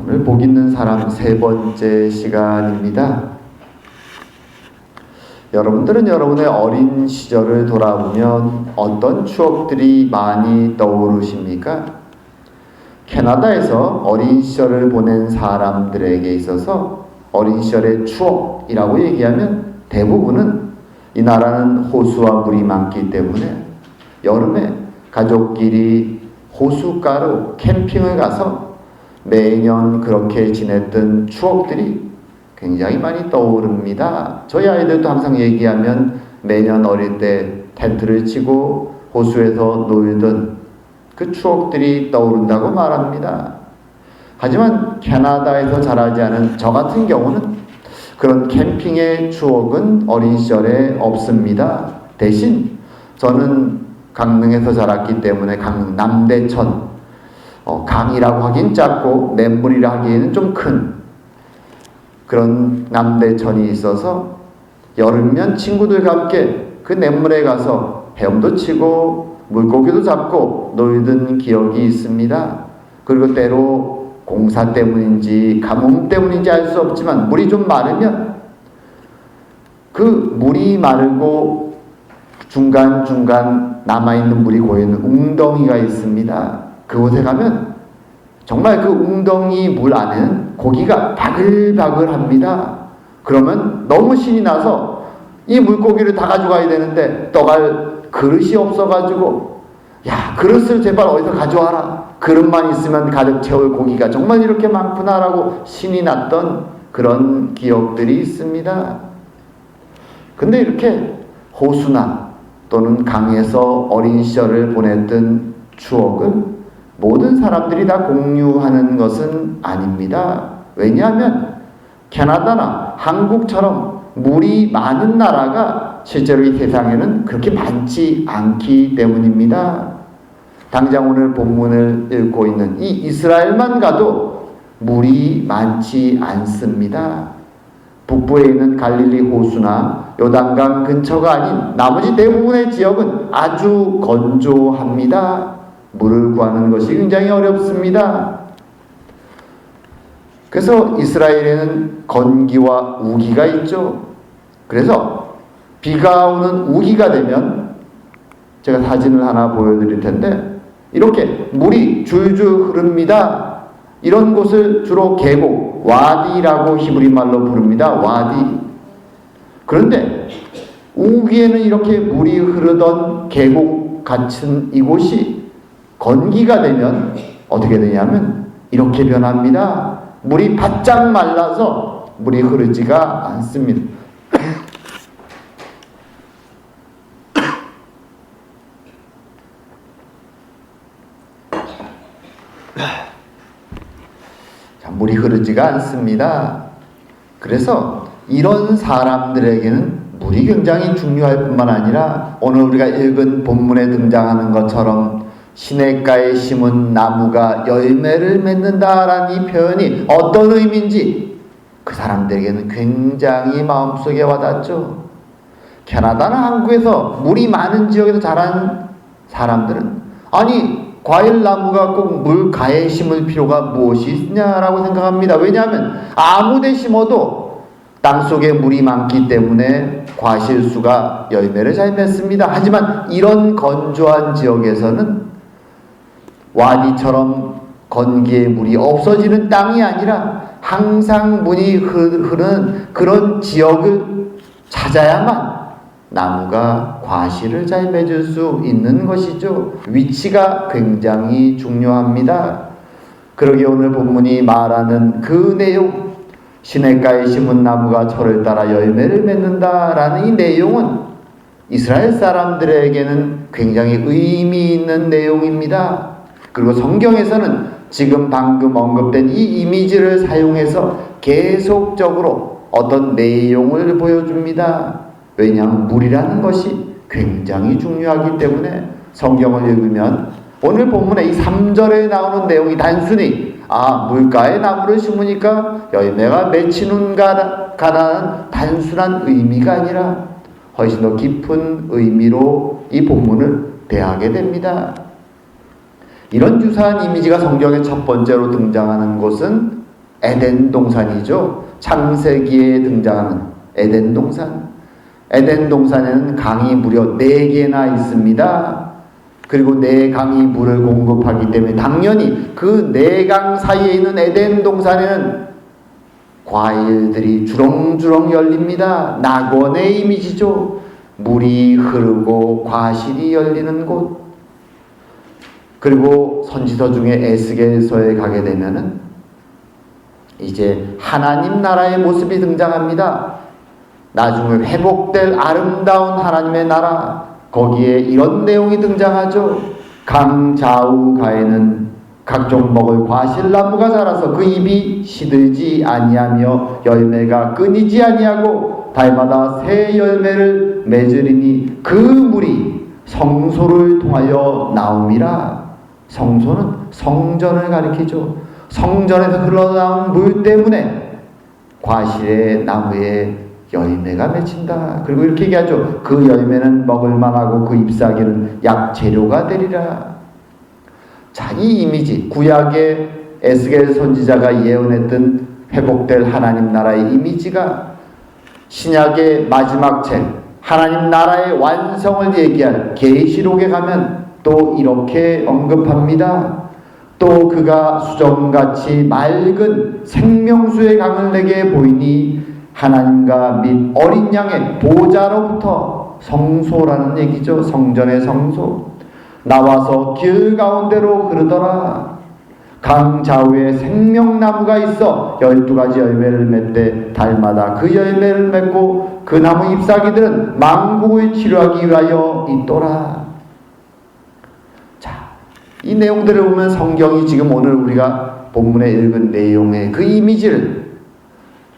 오늘 복 있는 사람 세 번째 시간입니다. 여러분들은 여러분의 어린 시절을 돌아보면 어떤 추억들이 많이 떠오르십니까? 캐나다에서 어린 시절을 보낸 사람들에게 있어서 어린 시절의 추억이라고 얘기하면 대부분은 이 나라는 호수와 물이 많기 때문에 여름에 가족끼리 호숫가로 캠핑을 가서 매년 그렇게 지냈던 추억들이 굉장히 많이 떠오릅니다. 저희 아이들도 항상 얘기하면 매년 어릴 때 텐트를 치고 호수에서 놀던 그 추억들이 떠오른다고 말합니다. 하지만 캐나다에서 자라지 않은 저 같은 경우는 그런 캠핑의 추억은 어린 시절에 없습니다. 대신 저는 강릉에서 자랐기 때문에 강릉 남대천, 강이라고 하긴 작고 냇물이라 하기에는 좀 큰 그런 남대천이 있어서 여름면 친구들과 함께 그 냇물에 가서 헤엄도 치고 물고기도 잡고 놀던 기억이 있습니다. 그리고 때로 공사 때문인지 가뭄 때문인지 알 수 없지만 물이 좀 마르면 그 물이 마르고 중간중간 남아있는 물이 고이는 웅덩이가 있습니다. 그곳에 가면 정말 그 웅덩이 물 안에는 고기가 바글바글합니다. 그러면 너무 신이 나서 이 물고기를 다 가져가야 되는데 떠갈 그릇이 없어가지고 야, 그릇을 제발 어디서 가져와라. 그릇만 있으면 가득 채울 고기가 정말 이렇게 많구나라고 신이 났던 그런 기억들이 있습니다. 근데 이렇게 호수나 또는 강에서 어린 시절을 보냈던 추억을 모든 사람들이 다 공유하는 것은 아닙니다. 왜냐하면 캐나다나 한국처럼 물이 많은 나라가 실제로 이 세상에는 그렇게 많지 않기 때문입니다. 당장 오늘 본문을 읽고 있는 이 이스라엘만 가도 물이 많지 않습니다. 북부에 있는 갈릴리 호수나 요단강 근처가 아닌 나머지 대부분의 지역은 아주 건조합니다. 물을 구하는 것이 굉장히 어렵습니다. 그래서 이스라엘에는 건기와 우기가 있죠. 그래서 비가 오는 우기가 되면 제가 사진을 하나 보여드릴 텐데 이렇게 물이 줄줄 흐릅니다. 이런 곳을 주로 계곡, 와디라고 히브리 말로 부릅니다. 와디. 그런데 우기에는 이렇게 물이 흐르던 계곡 같은 이곳이 건기가 되면 어떻게 되냐면 이렇게 변합니다. 물이 바짝 말라서 물이 흐르지가 않습니다. 자, 물이 흐르지가 않습니다. 그래서 이런 사람들에게는 물이 굉장히 중요할 뿐만 아니라 오늘 우리가 읽은 본문에 등장하는 것처럼 시냇가에 심은 나무가 열매를 맺는다라는 이 표현이 어떤 의미인지 그 사람들에게는 굉장히 마음속에 와닿죠. 캐나다나 한국에서 물이 많은 지역에서 자란 사람들은 아니 과일나무가 꼭 물가에 심을 필요가 무엇이 있냐라고 생각합니다. 왜냐하면 아무데 심어도 땅속에 물이 많기 때문에 과실수가 열매를 잘 맺습니다. 하지만 이런 건조한 지역에서는 와디처럼 건기의 물이 없어지는 땅이 아니라 항상 물이 흐르는 그런 지역을 찾아야만 나무가 과실을 잘 맺을 수 있는 것이죠. 위치가 굉장히 중요합니다. 그러기에 오늘 본문이 말하는 그 내용, 시냇가에 심은 나무가 철을 따라 열매를 맺는다라는 이 내용은 이스라엘 사람들에게는 굉장히 의미 있는 내용입니다. 그리고 성경에서는 지금 방금 언급된 이 이미지를 사용해서 계속적으로 어떤 내용을 보여줍니다. 왜냐하면 물이라는 것이 굉장히 중요하기 때문에 성경을 읽으면 오늘 본문에 이 3절에 나오는 내용이 단순히 물가에 나무를 심으니까 열매가 맺히는가라는 단순한 의미가 아니라 훨씬 더 깊은 의미로 이 본문을 대하게 됩니다. 이런 유사한 이미지가 성경의 첫 번째로 등장하는 곳은 에덴 동산이죠. 창세기에 등장하는 에덴 동산. 에덴 동산에는 강이 무려 4개나 있습니다. 그리고 4강이 물을 공급하기 때문에 당연히 그 4강 사이에 있는 에덴 동산에는 과일들이 주렁주렁 열립니다. 낙원의 이미지죠. 물이 흐르고 과실이 열리는 곳. 그리고 선지서 중에 에스겔서에 가게 되면은 이제 하나님 나라의 모습이 등장합니다. 나중에 회복될 아름다운 하나님의 나라, 거기에 이런 내용이 등장하죠. 강 좌우가에는 각종 먹을 과실나무가 자라서 그 잎이 시들지 아니하며 열매가 끊이지 아니하고 달마다 새 열매를 맺으리니 그 물이 성소를 통하여 나옴이라. 성소는 성전을 가리키죠. 성전에서 흘러나온 물 때문에 과실의 나무에 열매가 맺힌다. 그리고 이렇게 얘기하죠. 그 열매는 먹을만하고 그 잎사귀는 약재료가 되리라. 자, 이 이미지, 구약의 에스겔 선지자가 예언했던 회복될 하나님 나라의 이미지가 신약의 마지막 책, 하나님 나라의 완성을 얘기할 계시록에 가면 또 이렇게 언급합니다. 또 그가 수정같이 맑은 생명수의 강을 내게 보이니 하나님과 및 어린 양의 보좌로부터, 성소라는 얘기죠. 성전의 성소. 나와서 길 가운데로 흐르더라. 강 좌우에 생명나무가 있어 12가지 열매를 맺되 달마다 그 열매를 맺고 그 나무 잎사귀들은 만국을 치료하기 위하여 있더라. 자, 이 내용들을 보면 성경이 지금 오늘 우리가 본문에 읽은 내용의 그 이미지를,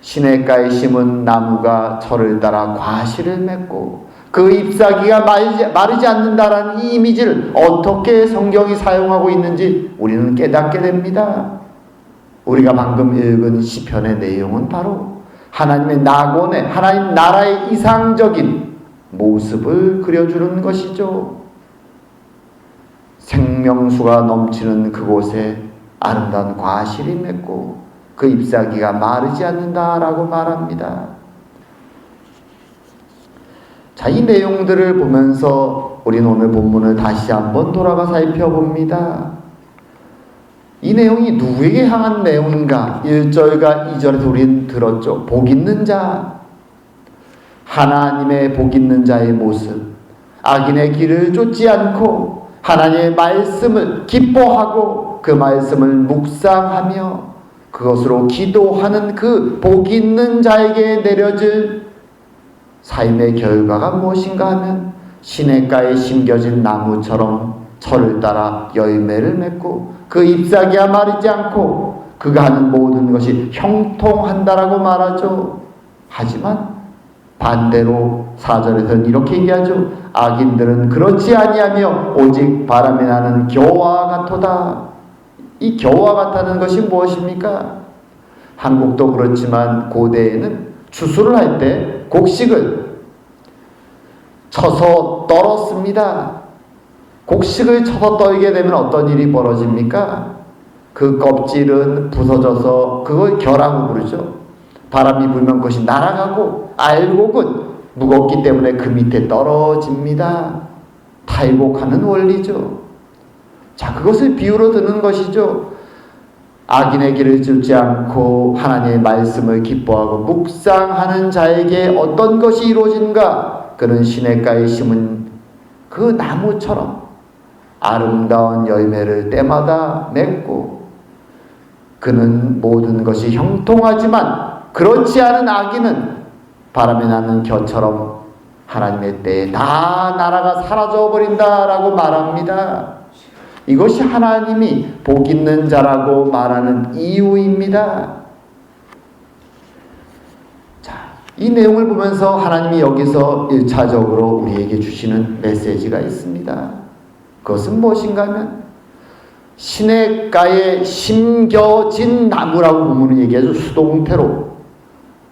시냇가에 심은 나무가 철을 따라 과실을 맺고 그 잎사귀가 마르지 않는다라는 이 이미지를 어떻게 성경이 사용하고 있는지 우리는 깨닫게 됩니다. 우리가 방금 읽은 시편의 내용은 바로 하나님의 낙원의, 하나님 나라의 이상적인 모습을 그려주는 것이죠. 생명수가 넘치는 그곳에 아름다운 과실이 맺고 그 잎사귀가 마르지 않는다라고 말합니다. 자, 이 내용들을 보면서 우리는 오늘 본문을 다시 한번 돌아가 살펴봅니다. 이 내용이 누구에게 향한 내용인가? 1절과 2절에서 우리는 들었죠. 복 있는 자, 하나님의 복 있는 자의 모습, 악인의 길을 쫓지 않고 하나님의 말씀을 기뻐하고 그 말씀을 묵상하며 그것으로 기도하는 그 복 있는 자에게 내려질 삶의 결과가 무엇인가 하면 시냇가에 심겨진 나무처럼 철을 따라 열매를 맺고 그 잎사귀가 마르지 않고 그가 하는 모든 것이 형통한다라고 말하죠. 하지만 반대로 4절에서는 이렇게 얘기하죠. 악인들은 그렇지 아니하며 오직 바람이 나는 겨와 같도다. 이 겨와 같다는 것이 무엇입니까? 한국도 그렇지만 고대에는 추수를 할 때 곡식을 쳐서 떨었습니다. 곡식을 쳐서 떨게 되면 어떤 일이 벌어집니까? 그 껍질은 부서져서 그걸 겨라고 부르죠. 바람이 불면 그것이 날아가고 알곡은 무겁기 때문에 그 밑에 떨어집니다. 탈곡하는 원리죠. 자, 그것을 비유로 드는 것이죠. 악인의 길을 쫓지 않고 하나님의 말씀을 기뻐하고 묵상하는 자에게 어떤 것이 이루어진가? 그는 시냇가에 심은 그 나무처럼 아름다운 열매를 때마다 맺고 그는 모든 것이 형통하지만 그렇지 않은 악인은 바람이 나는 겨처럼 하나님의 때에 다 나라가 사라져 버린다라고 말합니다. 이것이 하나님이 복 있는 자라고 말하는 이유입니다. 자, 이 내용을 보면서 하나님이 여기서 1차적으로 우리에게 주시는 메시지가 있습니다. 그것은 무엇인가 하면 시냇가에 심겨진 나무라고 본문은 얘기하죠. 수동태로.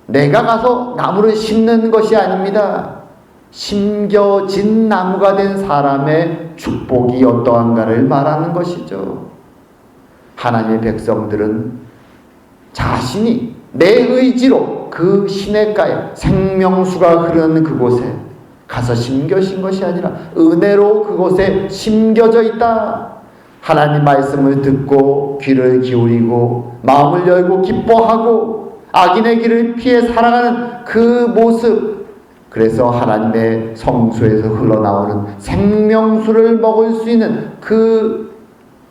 내가 가서 나무를 심는 것이 아닙니다. 심겨진 나무가 된 사람의 축복이 어떠한가를 말하는 것이죠. 하나님의 백성들은 자신이 내 의지로 그 시냇가에 생명수가 흐르는 그곳에 가서 심겨진 것이 아니라 은혜로 그곳에 심겨져 있다. 하나님 말씀을 듣고 귀를 기울이고 마음을 열고 기뻐하고 악인의 길을 피해 살아가는 그 모습, 그래서 하나님의 성소에서 흘러나오는 생명수를 먹을 수 있는 그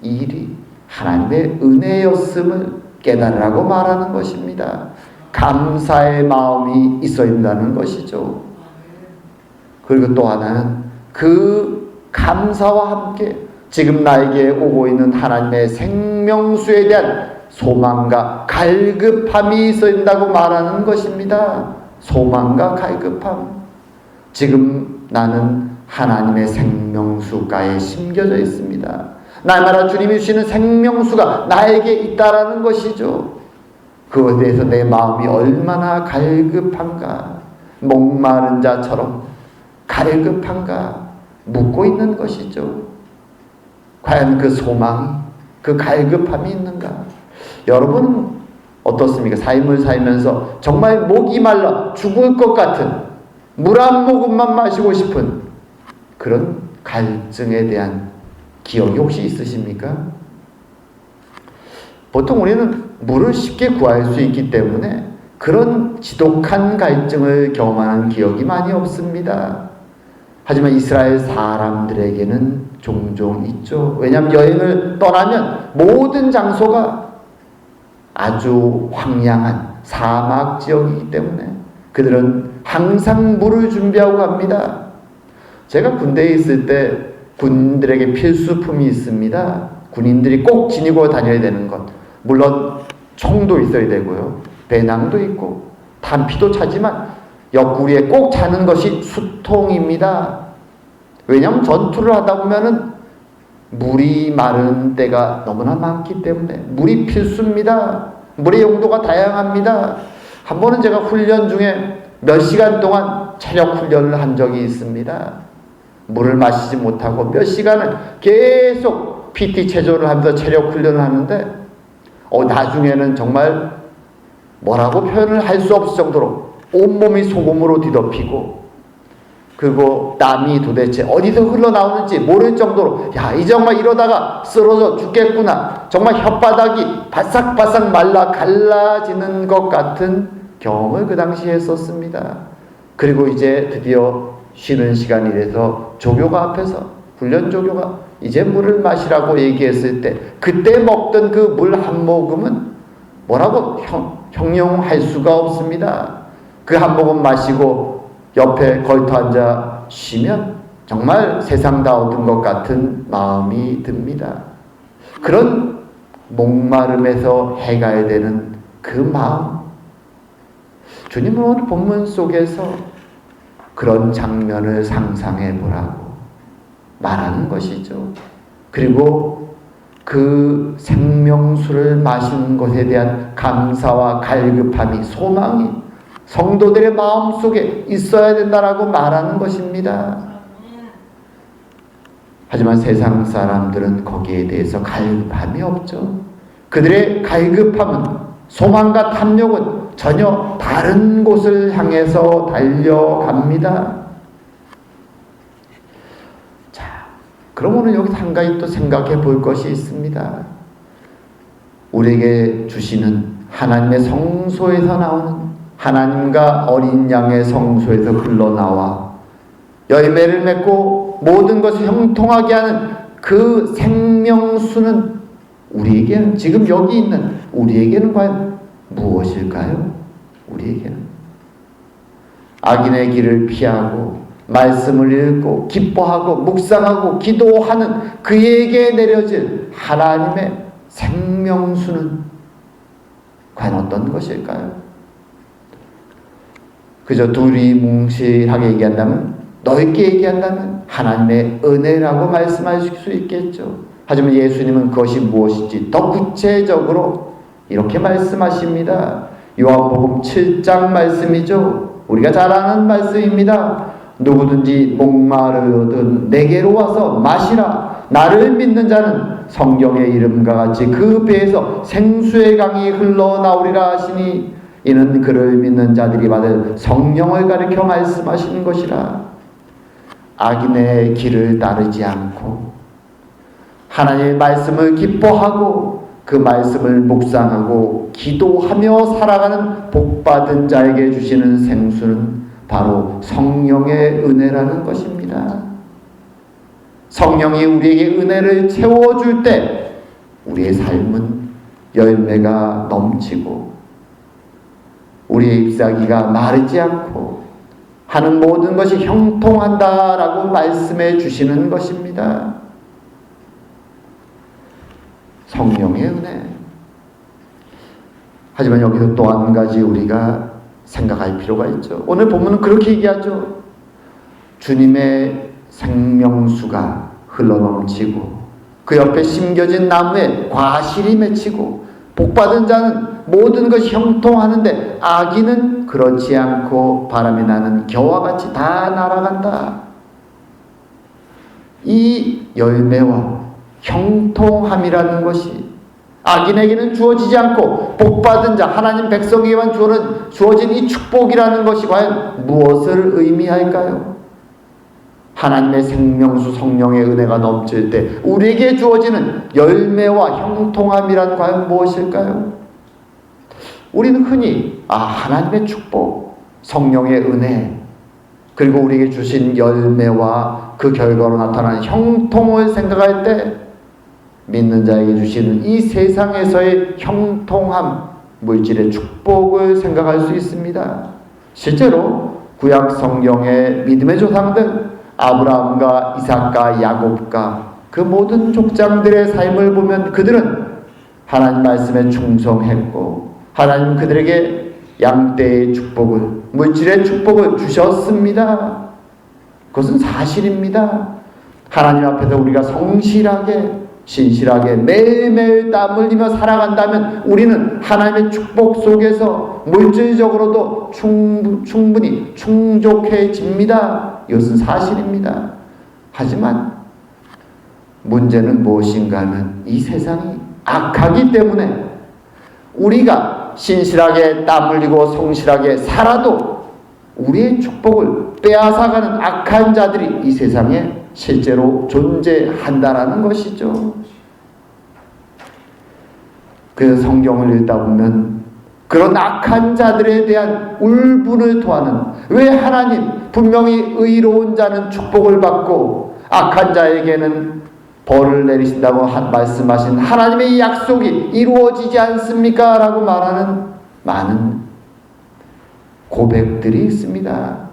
일이 하나님의 은혜였음을 깨달으라고 말하는 것입니다. 감사의 마음이 있어야 된다는 것이죠. 그리고 또 하나는 그 감사와 함께 지금 나에게 오고 있는 하나님의 생명수에 대한 소망과 갈급함이 있어야 된다고 말하는 것입니다. 소망과 갈급함. 지금 나는 하나님의 생명수가에 심겨져 있습니다. 날마다 주님이 주시는 생명수가 나에게 있다라는 것이죠. 그것에 대해서 내 마음이 얼마나 갈급한가, 목마른 자처럼 갈급한가 묻고 있는 것이죠. 과연 그 소망이, 그 갈급함이 있는가? 여러분은 어떻습니까? 삶을 살면서 정말 목이 말라 죽을 것 같은, 물 한 모금만 마시고 싶은 그런 갈증에 대한 기억이 혹시 있으십니까? 보통 우리는 물을 쉽게 구할 수 있기 때문에 그런 지독한 갈증을 경험하는 기억이 많이 없습니다. 하지만 이스라엘 사람들에게는 종종 있죠. 왜냐하면 여행을 떠나면 모든 장소가 아주 황량한 사막 지역이기 때문에 그들은 항상 물을 준비하고 갑니다. 제가 군대에 있을 때 군인들에게 필수품이 있습니다. 군인들이 꼭 지니고 다녀야 되는 것, 물론 총도 있어야 되고요, 배낭도 있고 탄피도 차지만 옆구리에 꼭 차는 것이 수통입니다. 왜냐하면 전투를 하다 보면은 물이 마른 때가 너무나 많기 때문에 물이 필수입니다. 물의 용도가 다양합니다. 한 번은 제가 훈련 중에 몇 시간 동안 체력 훈련을 한 적이 있습니다. 물을 마시지 못하고 몇 시간을 계속 PT 체조를 하면서 체력 훈련을 하는데 나중에는 정말 뭐라고 표현을 할 수 없을 정도로 온몸이 소금으로 뒤덮이고, 그리고 땀이 도대체 어디서 흘러나오는지 모를 정도로 이 정말 이러다가 쓰러져 죽겠구나, 정말 혓바닥이 바싹바싹 말라 갈라지는 것 같은 경험을 그 당시에 했었습니다. 그리고 이제 드디어 쉬는 시간이 돼서 조교가 앞에서, 훈련 조교가 이제 물을 마시라고 얘기했을 때 그때 먹던 그 물 한 모금은 뭐라고 형용할 수가 없습니다. 그 한 모금 마시고 옆에 걸터 앉아 쉬면 정말 세상 다 얻은 것 같은 마음이 듭니다. 그런 목마름에서 해가야 되는 그 마음, 주님은 오늘 본문 속에서 그런 장면을 상상해 보라고 말하는 것이죠. 그리고 그 생명수를 마시는 것에 대한 감사와 갈급함이, 소망이 성도들의 마음속에 있어야 된다라고 말하는 것입니다. 하지만 세상 사람들은 거기에 대해서 갈급함이 없죠. 그들의 갈급함은, 소망과 탐욕은 전혀 다른 곳을 향해서 달려갑니다. 자, 그럼 오늘 여기서 한 가지 또 생각해 볼 것이 있습니다. 우리에게 주시는 하나님의 성소에서 나오는, 하나님과 어린 양의 성소에서 흘러나와 열매를 맺고 모든 것을 형통하게 하는 그 생명수는 우리에게는, 지금 여기 있는 우리에게는 과연 무엇일까요? 우리에게는 악인의 길을 피하고 말씀을 읽고 기뻐하고 묵상하고 기도하는 그에게 내려질 하나님의 생명수는 과연 어떤 것일까요? 그저 둘이 뭉실하게 얘기한다면, 넓게 얘기한다면 하나님의 은혜라고 말씀하실 수 있겠죠. 하지만 예수님은 그것이 무엇인지 더 구체적으로 이렇게 말씀하십니다. 요한복음 7장 말씀이죠. 우리가 잘 아는 말씀입니다. 누구든지 목마르거든 내게로 와서 마시라. 나를 믿는 자는 성경의 이름과 같이 그 배에서 생수의 강이 흘러나오리라 하시니 이는 그를 믿는 자들이 받을 성령을 가리켜 말씀하시는 것이라. 악인의 길을 따르지 않고 하나님의 말씀을 기뻐하고 그 말씀을 묵상하고 기도하며 살아가는 복받은 자에게 주시는 생수는 바로 성령의 은혜라는 것입니다. 성령이 우리에게 은혜를 채워줄 때 우리의 삶은 열매가 넘치고 우리의 잎사귀가 마르지 않고 하는 모든 것이 형통한다라고 말씀해 주시는 것입니다. 성령의 은혜. 하지만 여기서 또 한 가지 우리가 생각할 필요가 있죠. 오늘 본문은 그렇게 얘기하죠. 주님의 생명수가 흘러넘치고 그 옆에 심겨진 나무에 과실이 맺히고 복받은 자는 모든 것이 형통하는데 악인은 그렇지 않고 바람이 나는 겨와 같이 다 날아간다. 이 열매와 형통함이라는 것이 악인에게는 주어지지 않고 복받은 자 하나님 백성에게만 주어진 이 축복이라는 것이 과연 무엇을 의미할까요? 하나님의 생명수 성령의 은혜가 넘칠 때 우리에게 주어지는 열매와 형통함이란 과연 무엇일까요? 우리는 흔히 하나님의 축복, 성령의 은혜, 그리고 우리에게 주신 열매와 그 결과로 나타나는 형통을 생각할 때 믿는 자에게 주시는 이 세상에서의 형통함, 물질의 축복을 생각할 수 있습니다. 실제로 구약 성경의 믿음의 조상들 아브라함과 이삭과 야곱과 그 모든 족장들의 삶을 보면 그들은 하나님 말씀에 충성했고 하나님 그들에게 양떼의 축복을, 물질의 축복을 주셨습니다. 그것은 사실입니다. 하나님 앞에서 우리가 성실하게 신실하게 매일매일 땀 흘리며 살아간다면 우리는 하나님의 축복 속에서 물질적으로도 충분히 충족해집니다. 이것은 사실입니다. 하지만 문제는 무엇인가 하면 이 세상이 악하기 때문에 우리가 신실하게 땀 흘리고 성실하게 살아도 우리의 축복을 빼앗아가는 악한 자들이 이 세상에 실제로 존재한다라는 것이죠. 그래서 성경을 읽다 보면 그런 악한 자들에 대한 울분을 토하는, 왜 하나님 분명히 의로운 자는 축복을 받고 악한 자에게는 벌을 내리신다고 말씀하신 하나님의 약속이 이루어지지 않습니까? 라고 말하는 많은 고백들이 있습니다.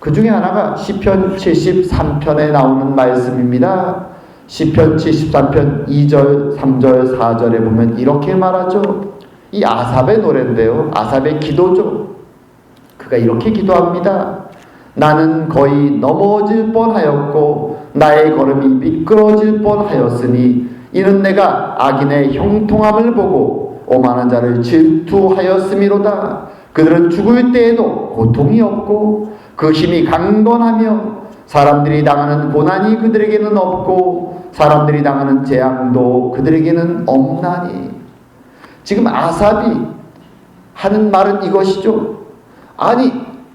그 중에 하나가 시편 73편에 나오는 말씀입니다. 시편 73편 2절, 3절, 4절에 보면 이렇게 말하죠. 이 아삽의 노래인데요. 아삽의 기도죠. 그가 이렇게 기도합니다. 나는 거의 넘어질 뻔하였고 나의 걸음이 미끄러질 뻔하였으니 이는 내가 악인의 형통함을 보고 오만한 자를 질투하였음이로다. 그들은 죽을 때에도 고통이 없고 그 힘이 강건하며 사람들이 당하는 고난이 그들에게는 없고 사람들이 당하는 재앙도 그들에게는 없나니. 지금 아삽이 하는 말은 이것이죠. 아니,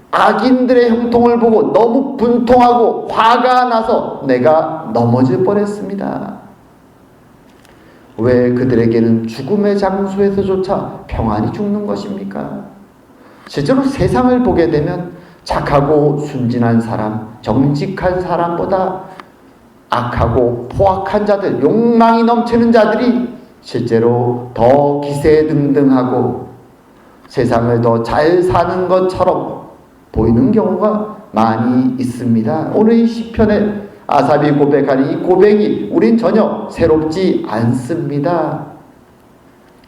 악인들의 형통을 보고 너무 분통하고 화가 나서 내가 넘어질 뻔했습니다. 왜 그들에게는 죽음의 장소에서조차 평안히 죽는 것입니까? 실제로 세상을 보게 되면 착하고 순진한 사람, 정직한 사람보다 악하고 포악한 자들, 욕망이 넘치는 자들이 실제로 더 기세등등하고 세상을 더 잘 사는 것처럼 보이는 경우가 많이 있습니다. 오늘 이 시편에 아삽이 고백하는 이 고백이 우린 전혀 새롭지 않습니다.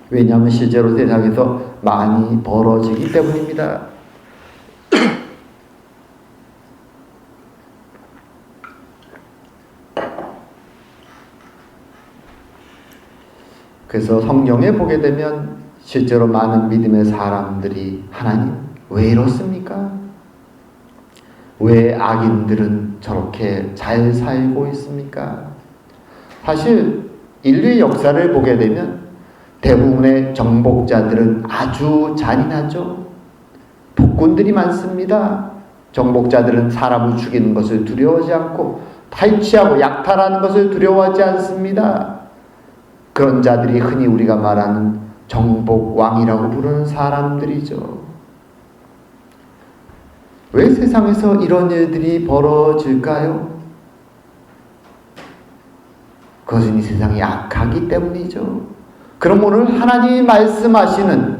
왜냐하면 실제로 세상에서 많이 벌어지기 때문입니다. 그래서 성경에 보게 되면 실제로 많은 믿음의 사람들이 하나님 왜 이렇습니까? 왜 악인들은 저렇게 잘 살고 있습니까? 사실 인류의 역사를 보게 되면 대부분의 정복자들은 아주 잔인하죠. 폭군들이 많습니다. 정복자들은 사람을 죽이는 것을 두려워하지 않고 탈취하고 약탈하는 것을 두려워하지 않습니다. 그런 자들이 흔히 우리가 말하는 정복왕이라고 부르는 사람들이죠. 왜 세상에서 이런 일들이 벌어질까요? 그것은 이 세상이 악하기 때문이죠. 그럼 오늘 하나님이 말씀하시는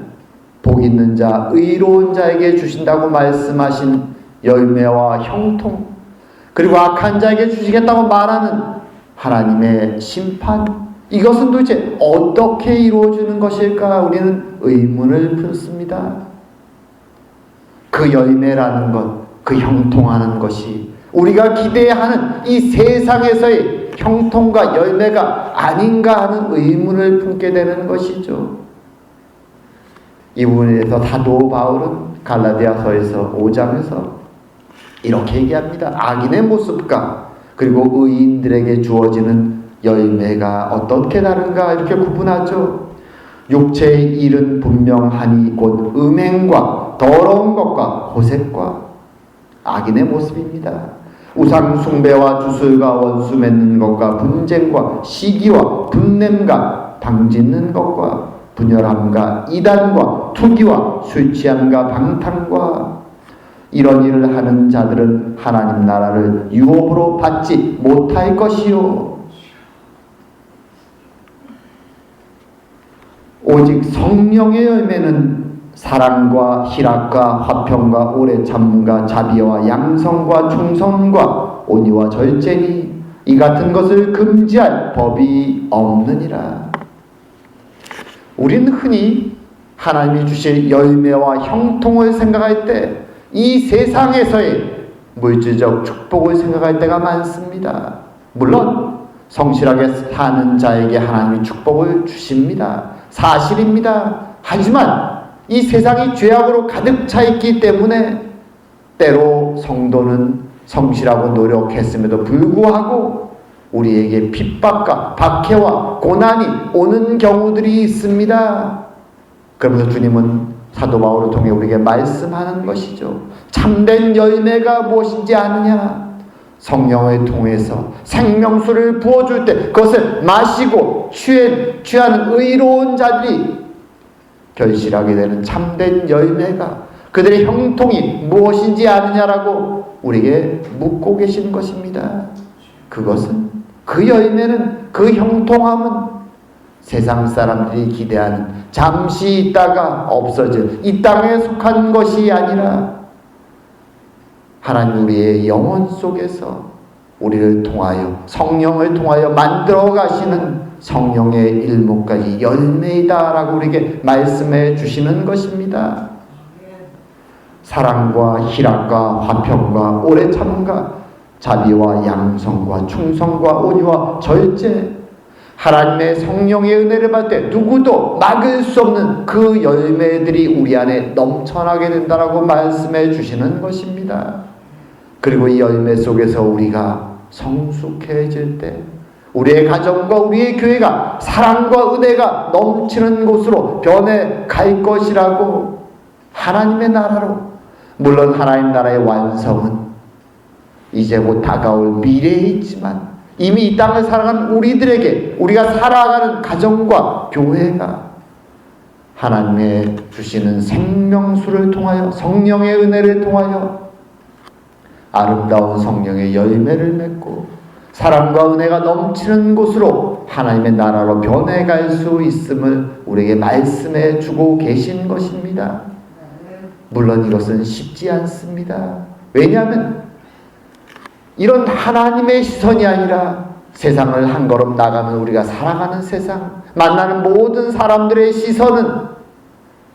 복 있는 자, 의로운 자에게 주신다고 말씀하신 열매와 형통, 그리고 악한 자에게 주시겠다고 말하는 하나님의 심판, 이것은 도대체 어떻게 이루어지는 것일까? 우리는 의문을 품습니다. 그 열매라는 것, 그 형통하는 것이 우리가 기대하는 이 세상에서의 형통과 열매가 아닌가 하는 의문을 품게 되는 것이죠. 이 부분에 대해서 사도 바울은 갈라디아서에서 5장에서 이렇게 얘기합니다. 악인의 모습과 그리고 의인들에게 주어지는 열매가 어떻게 다른가 이렇게 구분하죠. 육체의 일은 분명하니 곧 음행과 더러운 것과 호색과 악인의 모습입니다. 우상 숭배와 주술과 원수 맺는 것과 분쟁과 시기와 분냄과 당짓는 것과 분열함과 이단과 투기와 술 취함과 방탕과 이런 일을 하는 자들은 하나님 나라를 유업으로 받지 못할 것이요 오직 성령의 열매는 사랑과 희락과 화평과 오래 참음과 자비와 양성과 충성과 온유와 절제니 이 같은 것을 금지할 법이 없느니라. 우리는 흔히 하나님이 주실 열매와 형통을 생각할 때 이 세상에서의 물질적 축복을 생각할 때가 많습니다. 물론 성실하게 사는 자에게 하나님이 축복을 주십니다. 사실입니다. 하지만 이 세상이 죄악으로 가득 차 있기 때문에 때로 성도는 성실하고 노력했음에도 불구하고 우리에게 핍박과 박해와 고난이 오는 경우들이 있습니다. 그러면서 주님은 사도 바울을 통해 우리에게 말씀하는 것이죠. 참된 열매가 무엇인지 아느냐? 성령을 통해서 생명수를 부어줄 때 그것을 마시고 취하는 의로운 자들이 결실하게 되는 참된 열매가 그들의 형통이 무엇인지 아느냐라고 우리에게 묻고 계시는 것입니다. 그것은 그 열매는 그 형통함은 세상 사람들이 기대하는 잠시 있다가 없어질 이 땅에 속한 것이 아니라 하나님 우리의 영혼 속에서 우리를 통하여 성령을 통하여 만들어 가시는 성령의 일목까지 열매이다라고 우리에게 말씀해 주시는 것입니다. 사랑과 희락과 화평과 오래 참음과 자비와 양성과 충성과 온유와 절제, 하나님의 성령의 은혜를 받을 때 누구도 막을 수 없는 그 열매들이 우리 안에 넘쳐나게 된다라고 말씀해 주시는 것입니다. 그리고 이 열매 속에서 우리가 성숙해질 때 우리의 가정과 우리의 교회가 사랑과 은혜가 넘치는 곳으로 변해갈 것이라고, 하나님의 나라로. 물론 하나님 나라의 완성은 이제 곧 다가올 미래에 있지만 이미 이 땅을 살아가는 우리들에게, 우리가 살아가는 가정과 교회가 하나님의 주시는 생명수를 통하여, 성령의 은혜를 통하여 아름다운 성령의 열매를 맺고 사랑과 은혜가 넘치는 곳으로 하나님의 나라로 변해갈 수 있음을 우리에게 말씀해 주고 계신 것입니다. 물론 이것은 쉽지 않습니다. 왜냐하면 이런 하나님의 시선이 아니라 세상을 한 걸음 나가면 우리가 살아가는 세상, 만나는 모든 사람들의 시선은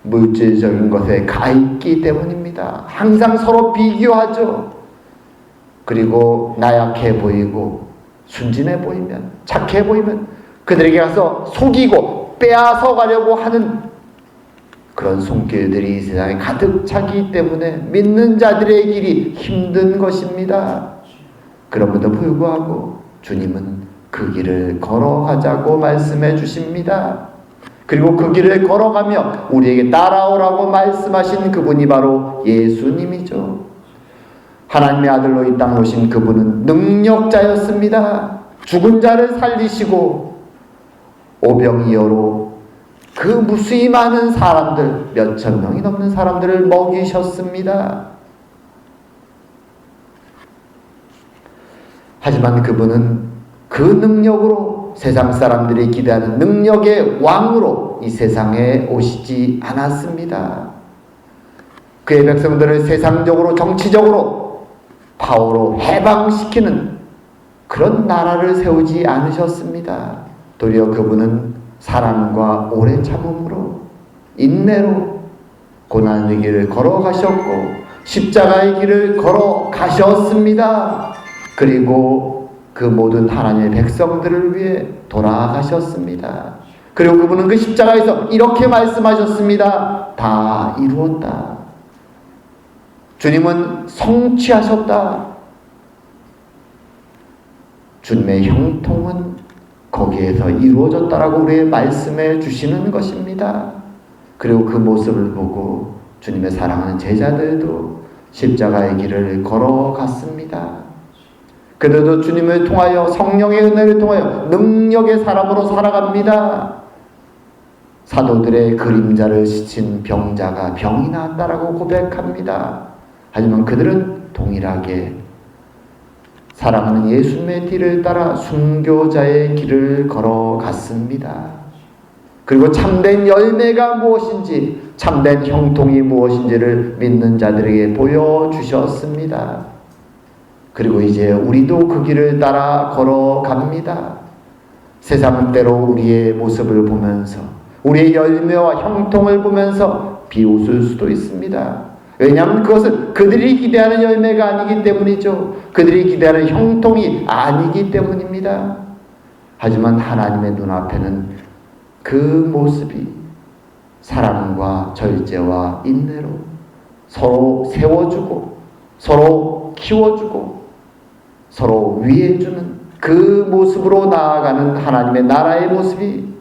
물질적인 것에 가 있기 때문입니다. 항상 서로 비교하죠. 그리고 나약해 보이고 순진해 보이면, 착해 보이면 그들에게 가서 속이고 빼앗아 가려고 하는 그런 손길들이 이 세상에 가득 차기 때문에 믿는 자들의 길이 힘든 것입니다. 그럼에도 불구하고 주님은 그 길을 걸어가자고 말씀해 주십니다. 그리고 그 길을 걸어가며 우리에게 따라오라고 말씀하신 그분이 바로 예수님이죠. 하나님의 아들로 이 땅에 오신 그분은 능력자였습니다. 죽은 자를 살리시고 오병이어로 그 무수히 많은 사람들, 몇천 명이 넘는 사람들을 먹이셨습니다. 하지만 그분은 그 능력으로 세상 사람들이 기대하는 능력의 왕으로 이 세상에 오시지 않았습니다. 그의 백성들을 세상적으로 정치적으로 파워로 해방시키는 그런 나라를 세우지 않으셨습니다. 도리어 그분은 사랑과 오래 참음으로 인내로 고난의 길을 걸어가셨고 십자가의 길을 걸어가셨습니다. 그리고 그 모든 하나님의 백성들을 위해 돌아가셨습니다. 그리고 그분은 그 십자가에서 이렇게 말씀하셨습니다. 다 이루었다. 주님은 성취하셨다. 주님의 형통은 거기에서 이루어졌다라고 우리에게 말씀해 주시는 것입니다. 그리고 그 모습을 보고 주님의 사랑하는 제자들도 십자가의 길을 걸어갔습니다. 그들도 주님을 통하여 성령의 은혜를 통하여 능력의 사람으로 살아갑니다. 사도들의 그림자를 스친 병자가 병이 나았다라고 고백합니다. 하지만 그들은 동일하게 사랑하는 예수님의 뒤를 따라 순교자의 길을 걸어갔습니다. 그리고 참된 열매가 무엇인지, 참된 형통이 무엇인지를 믿는 자들에게 보여주셨습니다. 그리고 이제 우리도 그 길을 따라 걸어갑니다. 세상은 때로 우리의 모습을 보면서, 우리의 열매와 형통을 보면서 비웃을 수도 있습니다. 왜냐하면 그것은 그들이 기대하는 열매가 아니기 때문이죠. 그들이 기대하는 형통이 아니기 때문입니다. 하지만 하나님의 눈앞에는 그 모습이 사랑과 절제와 인내로 서로 세워주고 서로 키워주고 서로 위해주는 그 모습으로 나아가는 하나님의 나라의 모습이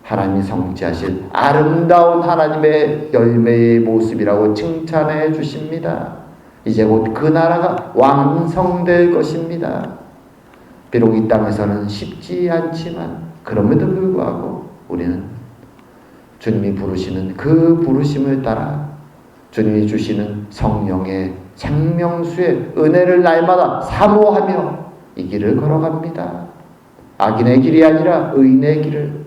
하나님이 성취하실 아름다운 하나님의 열매의 모습이라고 칭찬해 주십니다. 이제 곧 그 나라가 완성될 것입니다. 비록 이 땅에서는 쉽지 않지만 그럼에도 불구하고 우리는 주님이 부르시는 그 부르심을 따라 주님이 주시는 성령의 생명수의 은혜를 날마다 사모하며 이 길을 걸어갑니다. 악인의 길이 아니라 의인의 길을,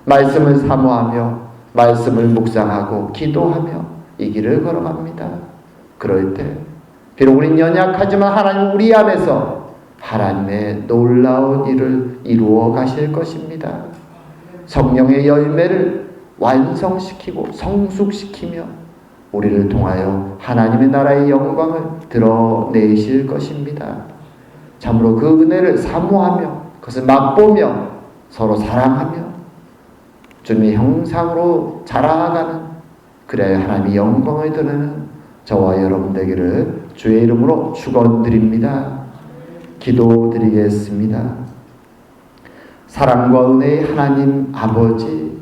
말씀을 사모하며 말씀을 묵상하고 기도하며 이 길을 걸어갑니다. 그럴 때 비록 우린 연약하지만 하나님 우리 안에서 하나님의 놀라운 일을 이루어 가실 것입니다. 성령의 열매를 완성시키고 성숙시키며 우리를 통하여 하나님의 나라의 영광을 드러내실 것입니다. 참으로 그 은혜를 사모하며 그것을 맛보며 서로 사랑하며 주님의 형상으로 자라가는, 그래야 하나님의 영광을 드러내는 저와 여러분 되기를 주의 이름으로 축원드립니다. 기도드리겠습니다. 사랑과 은혜의 하나님 아버지,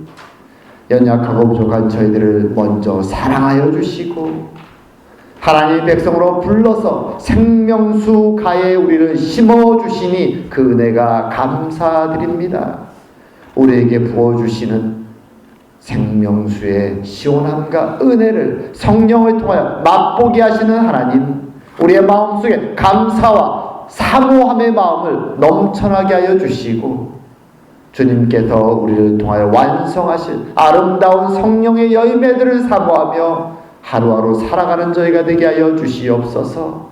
연약하고 부족한 저희들을 먼저 사랑하여 주시고 하나님의 백성으로 불러서 생명수 가에 우리를 심어주시니 그 은혜가 감사드립니다. 우리에게 부어주시는 생명수의 시원함과 은혜를 성령을 통하여 맛보게 하시는 하나님, 우리의 마음속에 감사와 사모함의 마음을 넘쳐나게 하여 주시고 주님께서 우리를 통하여 완성하실 아름다운 성령의 열매들을 사모하며 하루하루 살아가는 저희가 되게 하여 주시옵소서.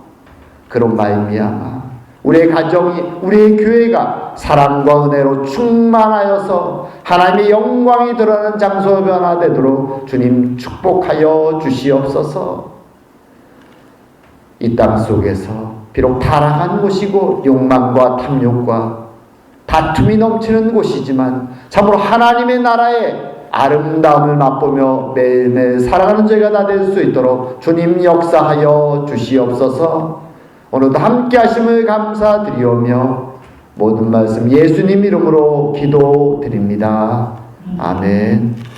그런 말미암아 우리의 가정이, 우리의 교회가 사랑과 은혜로 충만하여서 하나님의 영광이 드러나는 장소로 변화되도록 주님 축복하여 주시옵소서. 이 땅 속에서 비록 타락한 곳이고 욕망과 탐욕과 다툼이 넘치는 곳이지만 참으로 하나님의 나라의 아름다움을 맛보며 매일매일 살아가는 저희가 다 될 수 있도록 주님 역사하여 주시옵소서. 오늘도 함께 하심을 감사드리오며 모든 말씀 예수님 이름으로 기도드립니다. 아멘.